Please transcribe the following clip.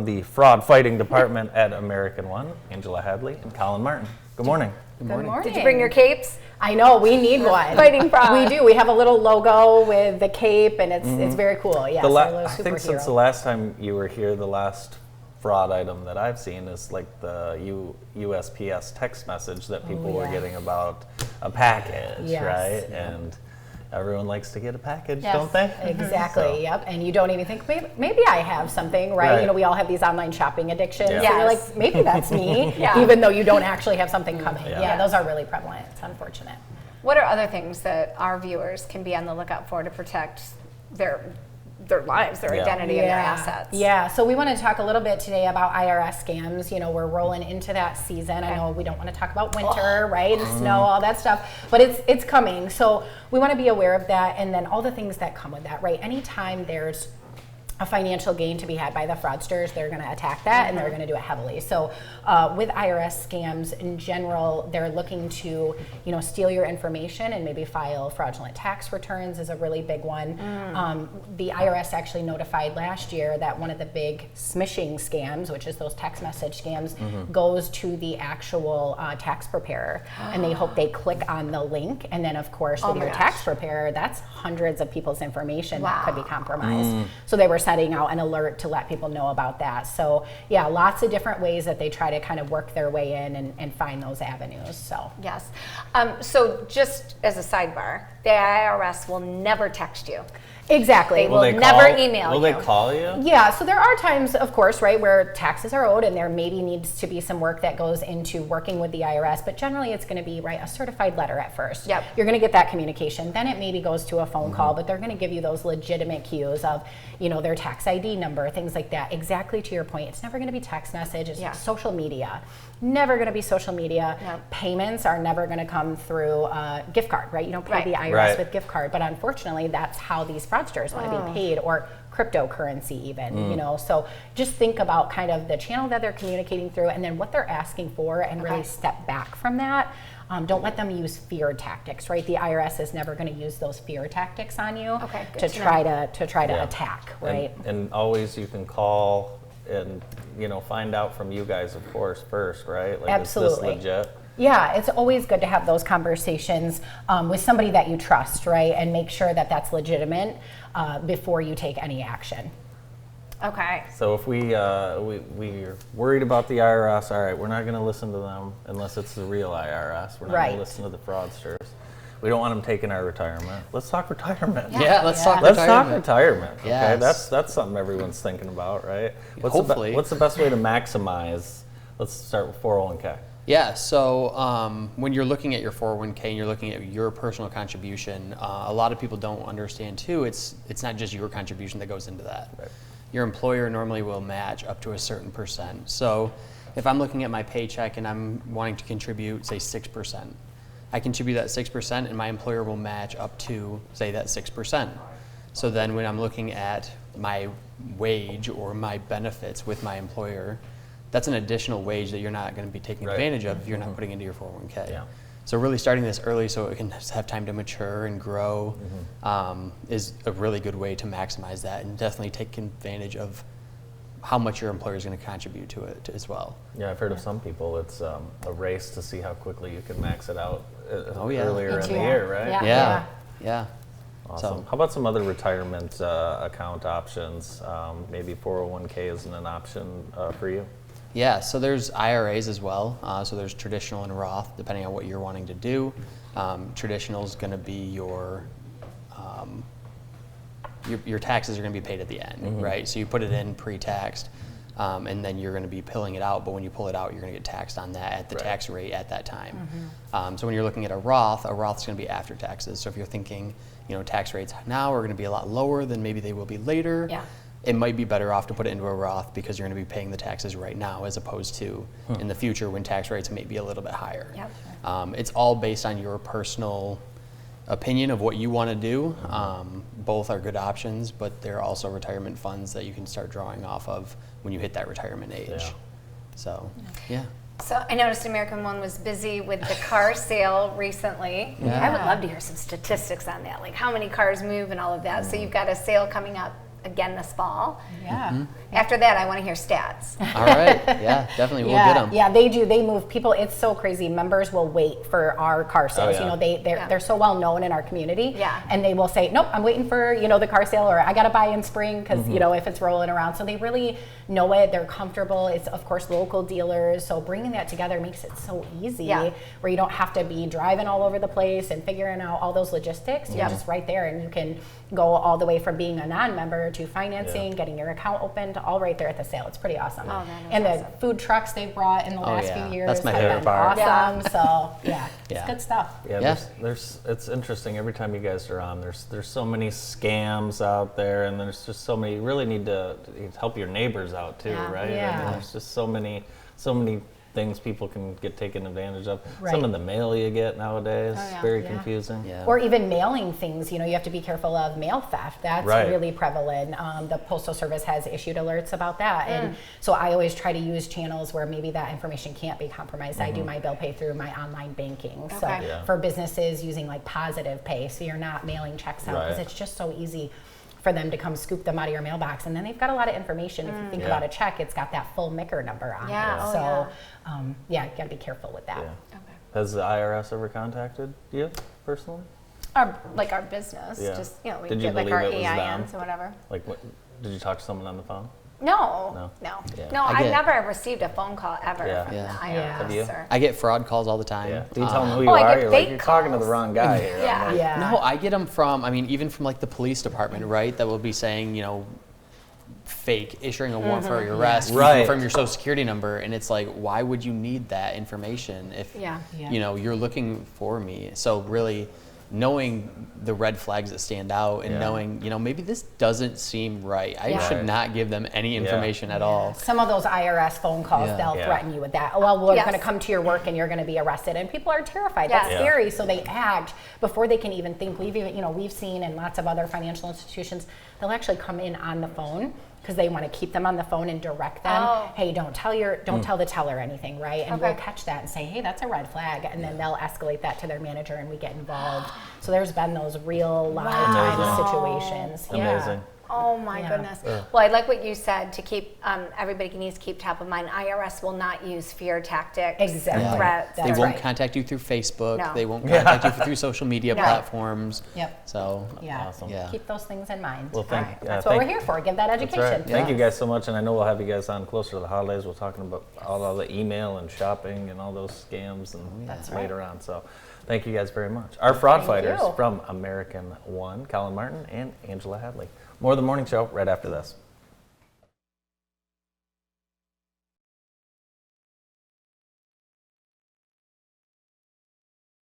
from the Fraud Fighting Department at American One, Angela Hadley and Collin Martin. Good morning. Good morning. Did you bring your capes? I know, we need one. Fighting fraud. We do. We have a little logo with the cape, and it's very cool. Yes, I think since the last time you were here, the last fraud item that I've seen is like the USPS text message that people were getting about a package, right? Yeah. And everyone likes to get a package, don't they? Exactly, So. yep. And you don't even think, maybe I have something, right? You know, we all have these online shopping addictions. Yeah. So you're like, maybe that's me, even though you don't actually have something coming. Yeah, those are really prevalent. It's unfortunate. What are other things that our viewers can be on the lookout for to protect their lives, their identity, and their assets? Yeah, so we want to talk a little bit today about IRS scams. You know, we're rolling into that season. I know we don't want to talk about winter, right, and snow, all that stuff, but it's coming. So we want to be aware of that, and then all the things that come with that, right? Anytime there's a financial gain to be had by the fraudsters, they're going to attack that, and they're going to do it heavily. So with IRS scams in general, they're looking to, you know, steal your information and maybe file fraudulent tax returns is a really big one. The IRS actually notified last year that one of the big smishing scams, which is those text message scams, goes to the actual tax preparer, and they hope they click on the link, and then of course with your tax preparer, that's hundreds of people's information that could be compromised. So they were setting out an alert to let people know about that. So yeah, lots of different ways that they try to kind of work their way in and find those avenues. So yes. So just as a sidebar, the IRS will never text you. Exactly. They will never email you. Will they call you? Yeah, so there are times, of course, right, where taxes are owed and there maybe needs to be some work that goes into working with the IRS, but generally it's going to be, right, a certified letter at first. Yep. You're going to get that communication. Then it maybe goes to a phone call, but they're going to give you those legitimate cues of, you know, their tax ID number, things like that. Exactly to your point. It's never going to be text message. It's social media. Never going to be social media. Yep. Payments are never going to come through gift card, right? You don't pay the IRS with gift card, but unfortunately that's how these fraudsters want to be paid, or cryptocurrency even, you know. So just think about kind of the channel that they're communicating through and then what they're asking for, and really step back from that. Don't let them use fear tactics, right? The IRS is never going to use those fear tactics on you to try to attack, right? And always you can call and, you know, find out from you guys, of course, first, right? Like, Absolutely. is this legit? Yeah, it's always good to have those conversations with somebody that you trust, right? And make sure that that's legitimate before you take any action. Okay. So if we're worried about the IRS, all right, we're not going to listen to them unless it's the real IRS. We're not going to listen to the fraudsters. We don't want them taking our retirement. Let's talk retirement. Yeah, let's talk retirement. Okay, Yes. that's something everyone's thinking about, right? Hopefully. What's the best way to maximize? Let's start with 401k. Yeah, so when you're looking at your 401k and you're looking at your personal contribution, a lot of people don't understand too, it's not just your contribution that goes into that. Right. Your employer normally will match up to a certain percent. So if I'm looking at my paycheck and I'm wanting to contribute, say 6%, I contribute that 6% and my employer will match up to, say, that 6%. So then when I'm looking at my wage or my benefits with my employer, that's an additional wage that you're not going to be taking advantage of if you're not putting into your 401k. Yeah. So really starting this early so it can have time to mature and grow is a really good way to maximize that, and definitely take advantage of how much your employer is going to contribute to it as well. Yeah, I've heard of some people, it's a race to see how quickly you can max it out earlier in the year, right? Yeah. Awesome. So, how about some other retirement account options? Maybe 401k isn't an option for you? Yeah, so there's IRAs as well. So there's traditional and Roth, depending on what you're wanting to do. Traditional is going to be your taxes are going to be paid at the end, right? So you put it in pre-taxed, and then you're going to be pulling it out. But when you pull it out, you're going to get taxed on that at the tax rate at that time. So when you're looking at a Roth's going to be after taxes. So if you're thinking, you know, tax rates now are going to be a lot lower than maybe they will be later. Yeah. It might be better off to put it into a Roth because you're going to be paying the taxes right now as opposed to in the future when tax rates may be a little bit higher. Yep. It's all based on your personal opinion of what you want to do. Both are good options, but there are also retirement funds that you can start drawing off of when you hit that retirement age. Yeah. So, yeah. So I noticed American One was busy with the car sale recently. Yeah. I would love to hear some statistics on that, like how many cars move and all of that. So you've got a sale coming up again this fall. Yeah. After that, I want to hear stats. All right. Yeah, definitely. We'll get them. Yeah, they do. They move people. It's so crazy. Members will wait for our car sales. yeah. You know, they're so well known in our community. Yeah. And they will say, nope, I'm waiting for, you know, the car sale, or I got to buy in spring because, you know, if it's rolling around. So they really know it. They're comfortable. It's, of course, local dealers. So bringing that together makes it so easy where you don't have to be driving all over the place and figuring out all those logistics. You're just right there, and you can go all the way from being a non-member to financing, getting your account opened, all right there at the sale. It's pretty awesome. Oh, that is and the awesome. food trucks they've brought in the last yeah. few years That's my have favorite been part. awesome. So yeah, it's Yeah. good stuff. Yeah, there's it's interesting every time you guys are on. There's so many scams out there, and there's just so many. You really need to help your neighbors out too, Yeah. right? I Yeah. mean, there's just so many things people can get taken advantage of. Right. Some of the mail you get nowadays, Oh, yeah. very Yeah. confusing. Yeah. Or even mailing things, you know, you have to be careful of mail theft. That's Right. really prevalent. The Postal Service has issued alerts about that. And so I always try to use channels where maybe that information can't be compromised. I do my bill pay through my online banking. So Okay. Yeah. for businesses using like Positive Pay, so you're not mailing checks out because Right. it's just so easy for them to come scoop them out of your mailbox. And then they've got a lot of information. If you think Yeah. about a check, it's got that full MICR number on Yeah. it. Oh, So yeah, you gotta be careful with that. Yeah. Okay. Has the IRS ever contacted you personally? Our business, Yeah. just, you know, we Did you get like believe our it was EINs them? or whatever. Like, what? Did you talk to someone on the phone? No. Yeah. I've get- never received a phone call ever Yeah. from Yeah. the Yeah. IRS. Have you? Or, I get fraud calls all the time. Yeah. Do you tell them who you Oh, I are? get You're like, fake you're talking to the calls. wrong guy here. Yeah. I'm like, Yeah. No, I get them from, I mean, even from like the police department, right? That will be saying, you know, fake, issuing a warrant for your arrest, Right. from your social security number. And it's like, why would you need that information if, Yeah. Yeah. you know, you're looking for me? So really knowing the red flags that stand out and Yeah. knowing, you know, maybe this doesn't seem right. I Yeah. should Right. not give them any information at all. Some of those IRS phone calls, Yeah. they'll Yeah. threaten you with that. Oh, well, we're Yes. going to come to your work and you're going to be arrested. And people are terrified. Yes. That's Yeah. scary. So they act before they can even think. We've seen in lots of other financial institutions, they'll actually come in on the phone because they want to keep them on the phone and direct them. Oh. Hey, don't tell the teller anything, right? And Okay. we'll catch that and say, hey, that's a red flag. And then they'll escalate that to their manager and we get involved. So there's been those real live time Amazing. situations. Amazing. Oh my Yeah. goodness. Well, I like what you said to keep everybody needs to keep top of mind. IRS will not use fear tactics, Exactly. and threats. They That's won't right. contact you through Facebook. No. They won't contact you through social media No. platforms. Yep. So, Yeah. Awesome. yeah. Keep those things in mind. Well, All right. thank- That's yeah, what thank- we're here for. Give that That's education. right. Thank you Yeah. guys so much, and I know we'll have you guys on closer to the holidays. We're talking about all the email and shopping and all those scams and That's later on. So, thank you guys very much. Our fraud Thank fighters you. from American One, Collin Martin and Angela Hadley. More of the morning show right after this.